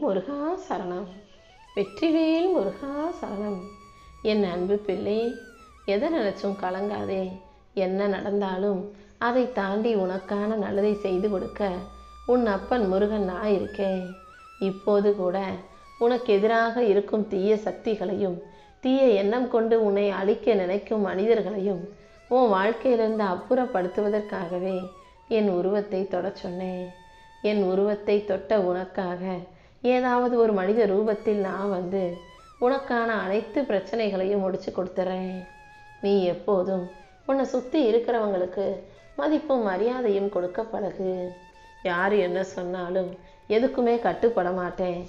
முருகா சரணம். வெற்றிவேல் முருகா சரணம். என் அன்பு பிள்ளை, எதை நினைச்சும் கலங்காதே. என்ன நடந்தாலும் அதை தாண்டி உனக்கான நல்லதை செய்து கொடுக்க உன் அப்பன் முருகன் நான் இருக்கேன். இப்போது கூட உனக்கு எதிராக இருக்கும் தீய சக்திகளையும் தீய எண்ணம் கொண்டு உன்னை அழிக்க நினைக்கும் மனிதர்களையும் உன் வாழ்க்கையிலிருந்து அப்புறப்படுத்துவதற்காகவே என் உருவத்தை தொட சொன்னேன். என் உருவத்தை தொட்ட உனக்காக ஏதாவது ஒரு மனித ரூபத்தில் நான் வந்து உனக்கான அனைத்து பிரச்சனைகளையும் முடிச்சு கொடுத்துறேன். நீ எப்போதும் உன்னை சுற்றி இருக்கிறவங்களுக்கு மதிப்பும் மரியாதையும் கொடுக்க பழகு. யார் என்ன சொன்னாலும் எதுக்குமே கட்டுப்பட மாட்டேன்,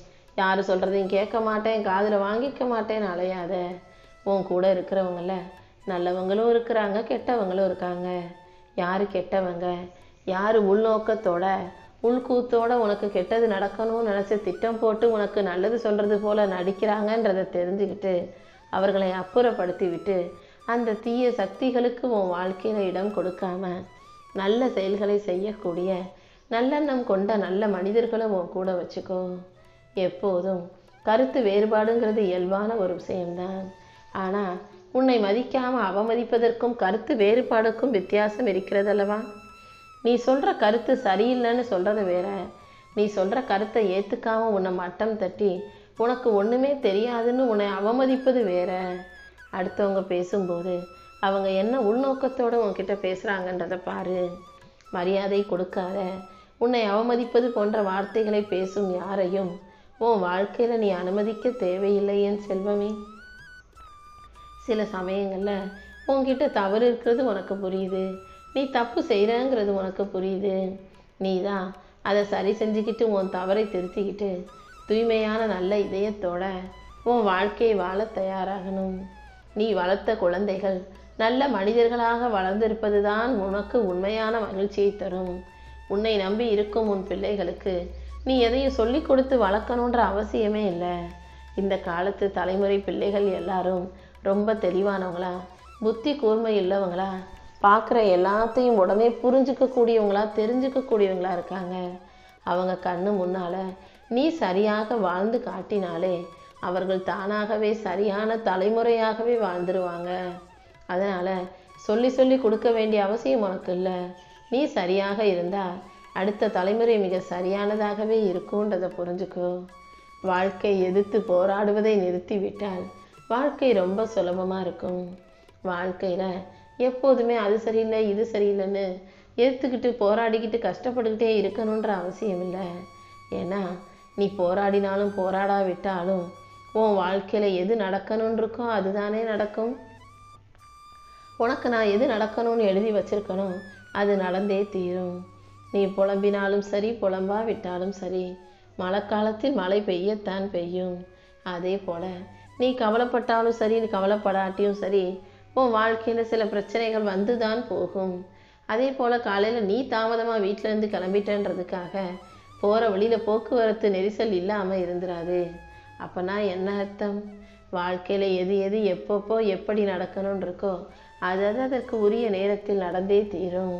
யார் சொல்கிறதையும் கேட்க மாட்டேன், காதில் வாங்கிக்க மாட்டேன்னு அலையாத. உன் கூட இருக்கிறவங்கள நல்லவங்களும் இருக்கிறாங்க, கெட்டவங்களும் இருக்காங்க. யார் கெட்டவங்க, யார் உள்நோக்கத்தோட உள்கூத்தோட உனக்கு கெட்டது நடக்கணும்னு நினச்சி திட்டம் போட்டு உனக்கு நல்லது சொல்கிறது போல் நடிக்கிறாங்கன்றதை தெரிஞ்சுக்கிட்டு அவர்களை அப்புறப்படுத்தி விட்டு அந்த தீய சக்திகளுக்கு உன் வாழ்க்கையில் இடம் கொடுக்காம நல்ல செயல்களை செய்யக்கூடிய நல்லெண்ணம் கொண்ட நல்ல மனிதர்களை உன் கூட வச்சுக்கோ. எப்போதும் கருத்து வேறுபாடுங்கிறது இயல்பான ஒரு விஷயம்தான். ஆனால் உன்னை மதிக்காமல் அவமதிப்பதற்கும் கருத்து வேறுபாடுக்கும் வித்தியாசம் இருக்கிறது அல்லவா? நீ சொல்கிற கருத்து சரியில்லைன்னு சொல்கிறது வேற, நீ சொல்கிற கருத்தை ஏற்றுக்காம உன்னை மட்டம் தட்டி உனக்கு ஒன்றுமே தெரியாதுன்னு உன்னை அவமதிப்பது வேற. அடுத்தவங்க பேசும்போது அவங்க என்ன உள்நோக்கத்தோடு உன்கிட்ட பேசுகிறாங்கன்றதை பாரு. மரியாதை கொடுக்காத, உன்னை அவமதிப்பது போன்ற வார்த்தைகளை பேசும் யாரையும் உன் வாழ்க்கையில் நீ அனுமதிக்க தேவையில்லை என் செல்வமே. சில சமயங்களில் உன்கிட்ட தவறு இருக்கிறது உனக்கு புரியுது, நீ தப்பு செய்கிறங்கிறது உனக்கு புரியுது. நீ தான் அதை சரி செஞ்சுக்கிட்டு உன் தவறை திருத்திக்கிட்டு தூய்மையான நல்ல இதயத்தோட உன் வாழ்க்கையை வாழ தயாராகணும். நீ வளர்த்த குழந்தைகள் நல்ல மனிதர்களாக வளர்ந்திருப்பது தான் உனக்கு உண்மையான மகிழ்ச்சியை தரும். உன்னை நம்பி இருக்கும் உன் பிள்ளைகளுக்கு நீ எதையும் சொல்லி கொடுத்து வளர்க்கணுன்ற அவசியமே இல்லை. இந்த காலத்து தலைமுறை பிள்ளைகள் எல்லாரும் ரொம்ப தெளிவானவங்களா, புத்தி கூர்மை உள்ளவங்களா, பார்க்குற எல்லாத்தையும் உடனே புரிஞ்சுக்கக்கூடியவங்களா, தெரிஞ்சுக்கக்கூடியவங்களா இருக்காங்க. அவங்க கண்ணு முன்னால் நீ சரியாக வாழ்ந்து காட்டினாலே அவர்கள் தானாகவே சரியான தலைமுறையாகவே வாழ்ந்துருவாங்க. அதனால் சொல்லி சொல்லி கொடுக்க வேண்டிய அவசியம் உனக்கு இல்லை. நீ சரியாக இருந்தால் அடுத்த தலைமுறை மிக சரியானதாகவே இருக்கும்ன்றதை புரிஞ்சுக்கோ. வாழ்க்கை எதிர்த்து போராடுவதை நிறுத்திவிட்டால் வாழ்க்கை ரொம்ப சுலபமாக இருக்கும். வாழ்க்கையில் எப்போதுமே அது சரியில்லை இது சரியில்லைன்னு எதிர்த்துக்கிட்டு போராடிக்கிட்டு கஷ்டப்பட்டுக்கிட்டே இருக்கணுன்ற அவசியம் இல்லை. ஏன்னா நீ போராடினாலும் போராடாவிட்டாலும் உன் வாழ்க்கையில் எது நடக்கணும்னு இருக்கோ அதுதானே நடக்கும். உனக்கு நான் எது நடக்கணும்னு எழுதி வச்சிருக்கணும் அது நடந்தே தீரும். நீ புலம்பினாலும் சரி, புலம்பா விட்டாலும் சரி, மழை காலத்தில் மழை பெய்யத்தான் பெய்யும். அதே போல் நீ கவலைப்பட்டாலும் சரி, நீ கவலைப்படாட்டியும் சரி, உன் வாழ்க்கையில் சில பிரச்சனைகள் வந்து தான் போகும். அதே போல் காலையில் நீ தாமதமாக வீட்டிலேருந்து கிளம்பிட்டேன்றதுக்காக போகிற வழியில் போக்குவரத்து நெரிசல் இல்லாமல் இருந்துடாது. அப்போனா என்ன அர்த்தம்? வாழ்க்கையில் எது எது எப்பப்போ எப்படி நடக்கணும்னு இருக்கோ அது அதற்கு உரிய நேரத்தில் நடந்தே தீரும்.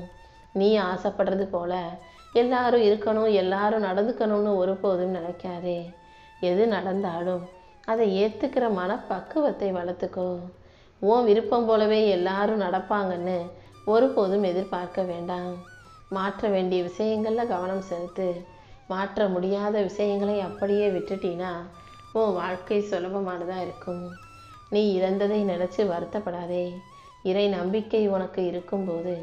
நீ ஆசைப்படுறது போல் எல்லாரும் இருக்கணும், எல்லாரும் நடந்துக்கணும்னு ஒருபோதும் நினைக்காதே. எது நடந்தாலும் அதை ஏற்றுக்கிற மனப்பக்குவத்தை வளர்த்துக்கோ. உன் விருப்பம் போலவே எல்லாரும் நடப்பாங்கன்னு ஒருபோதும் எதிர்பார்க்க வேண்டாம். மாற்ற வேண்டிய விஷயங்களில் கவனம் செலுத்து. மாற்ற முடியாத விஷயங்களை அப்படியே விட்டுட்டினா உன் வாழ்க்கை சுலபமானதாக இருக்கும். நீ இழந்ததை நினச்சி வருத்தப்படாதே. இறை நம்பிக்கை உனக்கு இருக்கும்போது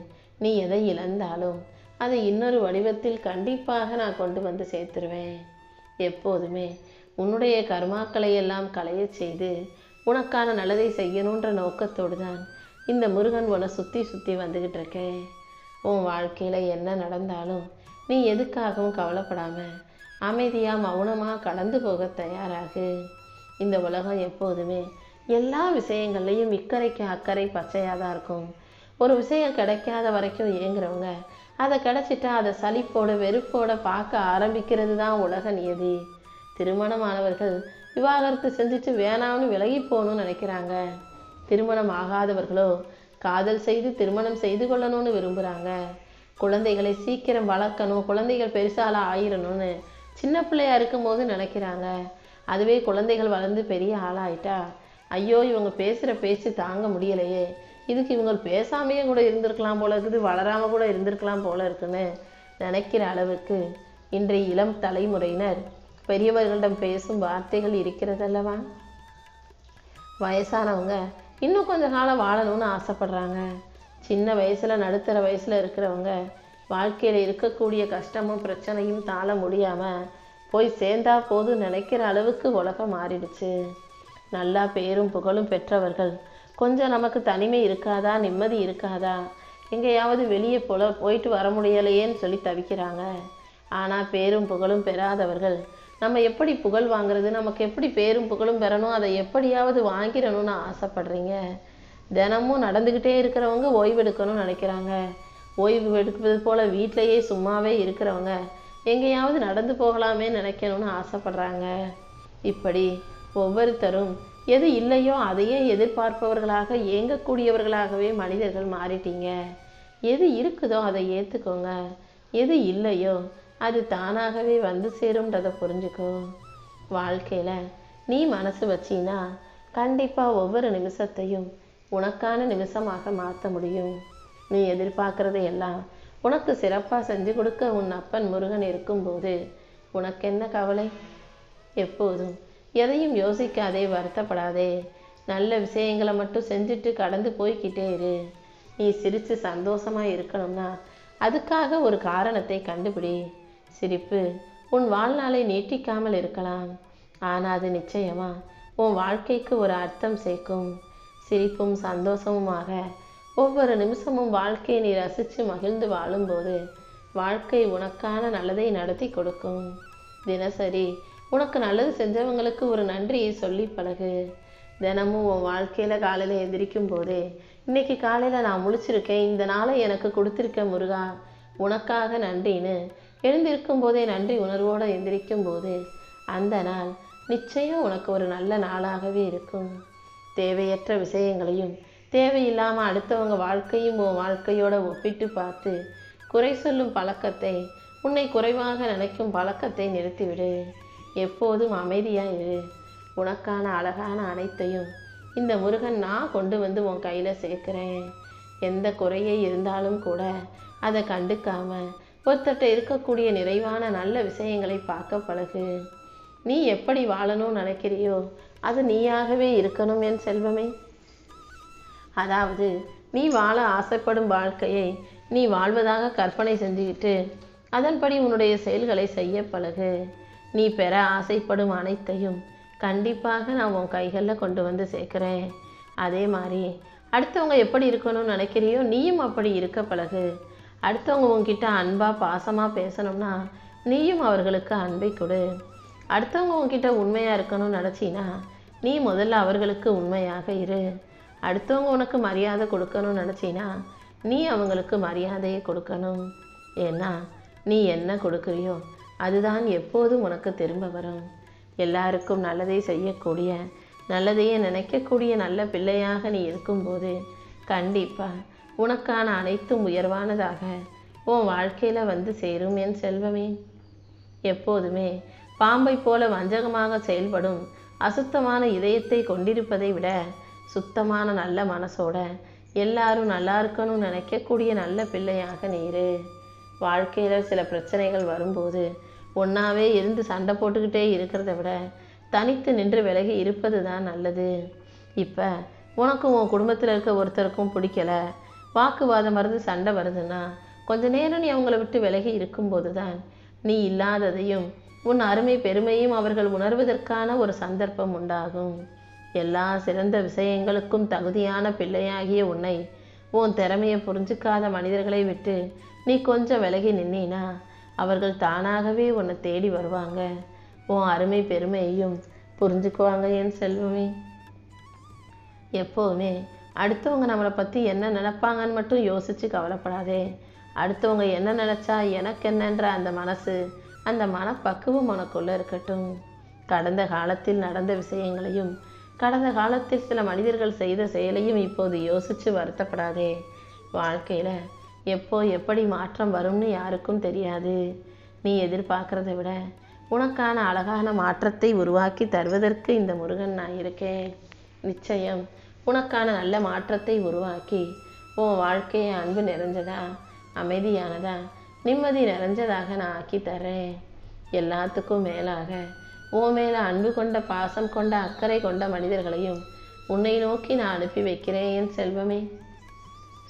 நீ எதை இழந்தாலும் அதை இன்னொரு வடிவத்தில் கண்டிப்பாக நான் கொண்டு வந்து சேர்த்துருவேன். எப்போதுமே உன்னுடைய கர்மாக்களை எல்லாம் களைய செய்து உனக்கான நல்லதை செய்யணுன்ற நோக்கத்தோடு தான் இந்த முருகன் உன்னை சுற்றி சுற்றி வந்துக்கிட்டு இருக்கேன். உன் வாழ்க்கையில் என்ன நடந்தாலும் நீ எதுக்காகவும் கவலைப்படாமல் அமைதியாக மௌனமாக கடந்து போக தயாராகு. இந்த உலகம் எப்போதுமே எல்லா விஷயங்கள்லையும் இக்கரைக்கு அக்கறை பச்சையாக தான் இருக்கும். ஒரு விஷயம் கிடைக்காத வரைக்கும் ஏங்குறவங்க அதை கிடைச்சிட்டா அதை சலிப்போட வெறுப்போட பார்க்க ஆரம்பிக்கிறது தான் உலக நியதி. திருமணமானவர்கள் விவாகரத்து செஞ்சுட்டு வேணாம்னு விலகி போகணும்னு நினைக்கிறாங்க. திருமணம் ஆகாதவர்களோ காதல் செய்து திருமணம் செய்து கொள்ளணும்னு விரும்புகிறாங்க. குழந்தைகளை சீக்கிரம் வளர்க்கணும், குழந்தைகள் பெருசால ஆயிரணும்னு சின்ன பிள்ளையா இருக்கும்போது நினைக்கிறாங்க. அதுவே குழந்தைகள் வளர்ந்து பெரிய ஆளாயிட்டா, ஐயோ இவங்க பேசுகிற பேச்சு தாங்க முடியலையே, இதுக்கு இவங்க பேசாமையே கூட இருந்திருக்கலாம் போல இருக்குது, வளராமல் கூட இருந்திருக்கலாம் போல இருக்குன்னு நினைக்கிற அளவுக்கு இன்றைய இளம் தலைமுறையினர் பெரியவர்களிடம் பேசும் வார்த்தைகள் இருக்கிறதல்லவா? வயசானவங்க இன்னும் கொஞ்சம் காலம் வாழணும்னு ஆசைப்படுறாங்க. சின்ன வயசில் நடுத்தர வயசில் இருக்கிறவங்க வாழ்க்கையில் இருக்கக்கூடிய கஷ்டமும் பிரச்சனையும் தாழ முடியாமல் போய் சேர்ந்தா போதும் நினைக்கிற அளவுக்கு உலகம் மாறிடுச்சு. நல்லா பேரும் புகழும் பெற்றவர்கள் கொஞ்சம் நமக்கு தனிமை இருக்காதா, நிம்மதி இருக்காதா, எங்கேயாவது வெளியே போயிட்டு வர முடியலையேன்னு சொல்லி தவிக்கிறாங்க. ஆனால் பேரும் புகழும் பெறாதவர்கள் நம்ம எப்படி புகழ் வாங்குறது, நமக்கு எப்படி பேரும் புகழும் பெறணும், அதை எப்படியாவது வாங்கிடணும்னு ஆசைப்படுறீங்க. தினமும் நடந்துக்கிட்டே இருக்கிறவங்க ஓய்வெடுக்கணும்னு நினைக்கிறாங்க. ஓய்வு எடுப்பது போல் வீட்டிலையே சும்மாவே இருக்கிறவங்க எங்கேயாவது நடந்து போகலாமே நினைக்கணும்னு ஆசைப்படுறாங்க. இப்படி ஒவ்வொருத்தரும் எது இல்லையோ அதையே எதிர்பார்ப்பவர்களாக ஏங்கக்கூடியவர்களாகவே மனிதர்கள் மாறிட்டீங்க. எது இருக்குதோ அதை ஏற்றுக்கோங்க, எது இல்லையோ அது தானாகவே வந்து சேரும்ன்றதை புரிஞ்சுக்கோ. வாழ்க்கையில் நீ மனசு வச்சின்னா கண்டிப்பாக ஒவ்வொரு நிமிஷத்தையும் உனக்கான நிமிஷமாக மாற்ற முடியும். நீ எதிர்பார்க்குறதை எல்லாம் உனக்கு சிறப்பாக செஞ்சு கொடுக்க உன் அப்பன் முருகன் இருக்கும்போது உனக்கு என்ன கவலை? எப்போதும் எதையும் யோசிக்காதே, வருத்தப்படாதே. நல்ல விஷயங்களை மட்டும் செஞ்சுட்டு கடந்து போய்கிட்டே இரு. நீ சிரித்து சந்தோஷமாக இருக்கணும்னா அதுக்காக ஒரு காரணத்தை கண்டுபிடி. சிரிப்பு உன் வாழ்நாளை நீட்டிக்காமல் இருக்கலாம், ஆனால் அது நிச்சயமா உன் வாழ்க்கைக்கு ஒரு அர்த்தம் சேர்க்கும். சிரிப்பும் சந்தோஷமுமாக ஒவ்வொரு நிமிஷமும் வாழ்க்கையை நீ ரசித்து மகிழ்ந்து வாழும்போது வாழ்க்கை உனக்கான நல்லதை நடத்தி கொடுக்கும். தினசரி உனக்கு நல்லது செஞ்சவங்களுக்கு ஒரு நன்றியை சொல்லி பழகு. தினமும் உன் வாழ்க்கையில் காலையில் எந்திரிக்கும் போதே இன்னைக்கு காலையில் நான் முழிச்சிருக்கேன், இந்த நாளை எனக்கு கொடுத்துருக்க முருகா உனக்காக நன்றின்னு எழுந்திருக்கும் போதே நன்றி உணர்வோடு எந்திரிக்கும் போது அந்த நாள் நிச்சயம் உனக்கு ஒரு நல்ல நாளாகவே இருக்கும். தேவையற்ற விஷயங்களையும் தேவையில்லாமல் அடுத்தவங்க வாழ்க்கையும் உன் வாழ்க்கையோட ஒப்பிட்டு பார்த்து குறை சொல்லும் பழக்கத்தை, உன்னை குறைவாக நினைக்கும் பழக்கத்தை நிறுத்திவிடு. எப்போதும் அமைதியாக இரு. உனக்கான அழகான அனைத்தையும் இந்த முருகன் நான் கொண்டு வந்து உன் கையில் சேர்க்குறேன். எந்த குறையே இருந்தாலும் கூட அதை கண்டுக்காம ஒருத்தட்ட இருக்கக்கூடிய நிறைவான நல்ல விஷயங்களை பார்க்க பழகு. நீ எப்படி வாழணும்னு நினைக்கிறியோ அது நீயாகவே இருக்கணும் என் செல்வமே. அதாவது நீ வாழ ஆசைப்படும் வாழ்க்கையை நீ வாழ்வதாக கற்பனை செஞ்சுக்கிட்டு அதன்படி உன்னுடைய செயல்களை செய்ய பழகு. நீ பெற ஆசைப்படும் அனைத்தையும் கண்டிப்பாக நான் உன் கைகளில் கொண்டு வந்து சேர்க்குறேன். அதே மாதிரி அடுத்தவங்க எப்படி இருக்கணும்னு நினைக்கிறியோ நீயும் அப்படி இருக்க பழகு. அடுத்தவங்க உன்கிட்ட அன்பாக பாசமாக பேசணும்னா நீயும் அவர்களுக்கு அன்பை கொடு. அடுத்தவங்க உன்கிட்ட உண்மையாக இருக்கணும்னு நினச்சின்னா நீ முதல்ல அவர்களுக்கு உண்மையாக இரு. அடுத்தவங்க உனக்கு மரியாதை கொடுக்கணும்னு நினச்சின்னா நீ அவங்களுக்கு மரியாதையை கொடுக்கணும். ஏன்னா நீ என்ன கொடுக்குறியோ அதுதான் எப்போதும் உனக்கு திரும்ப வரும். எல்லாருக்கும் நல்லதை செய்யக்கூடிய, நல்லதையே நினைக்கக்கூடிய நல்ல பிள்ளையாக நீ இருக்கும்போது கண்டிப்பாக உனக்கான அனைத்தும் உயர்வானதாக உன் வாழ்க்கையில் வந்து சேரும் என் செல்வமே. எப்போதுமே பாம்பை போல வஞ்சகமாக செயல்படும் அசுத்தமான இதயத்தை கொண்டிருப்பதை விட சுத்தமான நல்ல மனசோட எல்லாரும் நல்லா இருக்கணும்னு நினைக்கக்கூடிய நல்ல பிள்ளையாக நீரு. வாழ்க்கையில் சில பிரச்சனைகள் வரும்போது ஒன்றாவே இருந்து சண்டை போட்டுக்கிட்டே இருக்கிறத விட தனித்து நின்று விலகி இருப்பது தான் நல்லது. இப்போ உனக்கும் உன் குடும்பத்தில் இருக்க ஒருத்தருக்கும் பிடிக்கலை, வாக்குவாதம் வருது, சண்டை வருதுன்னா கொஞ்ச நேரம் நீ அவங்கள விட்டு விலகி இருக்கும்போது தான் நீ இல்லாததையும் உன் அருமை பெருமையும் அவர்கள் உணர்வதற்கான ஒரு சந்தர்ப்பம் உண்டாகும். எல்லா சிறந்த விஷயங்களுக்கும் தகுதியான பிள்ளையாகிய உன்னை உன் திறமையை புரிஞ்சிக்காத மனிதர்களை விட்டு நீ கொஞ்சம் விலகி நின்னா அவர்கள் தானாகவே உன்னை தேடி வருவாங்க. உன் அருமை பெருமையையும் புரிஞ்சுக்குவாங்க என் செல்வமே. எப்போவுமே அடுத்தவங்க நம்மளை பற்றி என்ன நினைப்பாங்கன்னு மட்டும் யோசித்து கவலைப்படாதே. அடுத்தவங்க என்ன நினச்சா எனக்கு என்னன்ற அந்த மனசு, அந்த மனப்பக்குவம் உனக்குள்ளே இருக்கட்டும். கடந்த காலத்தில் நடந்த விஷயங்களையும் கடந்த காலத்தில் சில மனிதர்கள் செய்த செயலையும் இப்போது யோசித்து வருத்தப்படாதே. வாழ்க்கையில் எப்போ எப்படி மாற்றம் வரும்னு யாருக்கும் தெரியாது. நீ எதிர்பார்க்குறத விட உனக்கான அழகான மாற்றத்தை உருவாக்கி தருவதற்கு இந்த முருகன் நான் இருக்கேன். நிச்சயம் உனக்கான நல்ல மாற்றத்தை உருவாக்கி உன் வாழ்க்கையை அன்பு நிறைஞ்சதா, அமைதியானதா, நிம்மதி நிறைஞ்சதாக நான் ஆக்கி தரேன். எல்லாத்துக்கும் மேலாக உன் மேலே அன்பு கொண்ட, பாசம் கொண்ட, அக்கறை கொண்ட மனிதர்களையும் உன்னை நோக்கி நான் அனுப்பி வைக்கிறேன் என் செல்வமே.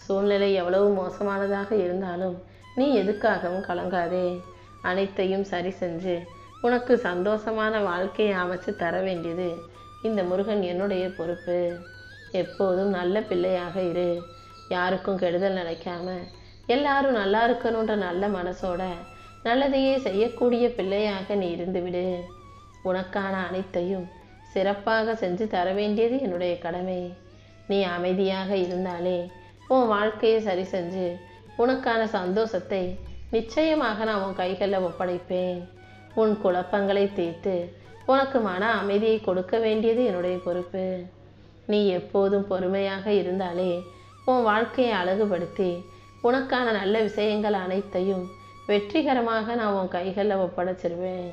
சூழ்நிலை எவ்வளவு மோசமானதாக இருந்தாலும் நீ எதுக்காகவும் கலங்காதே. அனைத்தையும் சரி செஞ்சு உனக்கு சந்தோஷமான வாழ்க்கையை அமைச்சு தர வேண்டியது இந்த முருகன் என்னுடைய பொறுப்பு. எப்போதும் நல்ல பிள்ளையாக இரு. யாருக்கும் கெடுதல் நினைக்காம எல்லாரும் நல்லா இருக்கணுன்ற நல்ல மனசோட நல்லதையே செய்யக்கூடிய பிள்ளையாக நீ இருந்துவிடு. உனக்கான அனைத்தையும் சிறப்பாக செஞ்சு தர வேண்டியது என்னுடைய கடமை. நீ அமைதியாக இருந்தாலே உன் வாழ்க்கையை சரி செஞ்சு உனக்கான சந்தோஷத்தை நிச்சயமாக நான் உன் கைகளில் ஒப்படைப்பேன். உன் குழப்பங்களை தீர்த்து உனக்கு மன அமைதியை கொடுக்க வேண்டியது என்னுடைய பொறுப்பு. நீ எப்போதும் பொறுமையாக இருந்தாலே உன் வாழ்க்கையை அழகுபடுத்தி உனக்கான நல்ல விஷயங்கள் அனைத்தையும் வெற்றிகரமாக நான் உன் கைகளில் ஒப்படைச்சிருவேன்.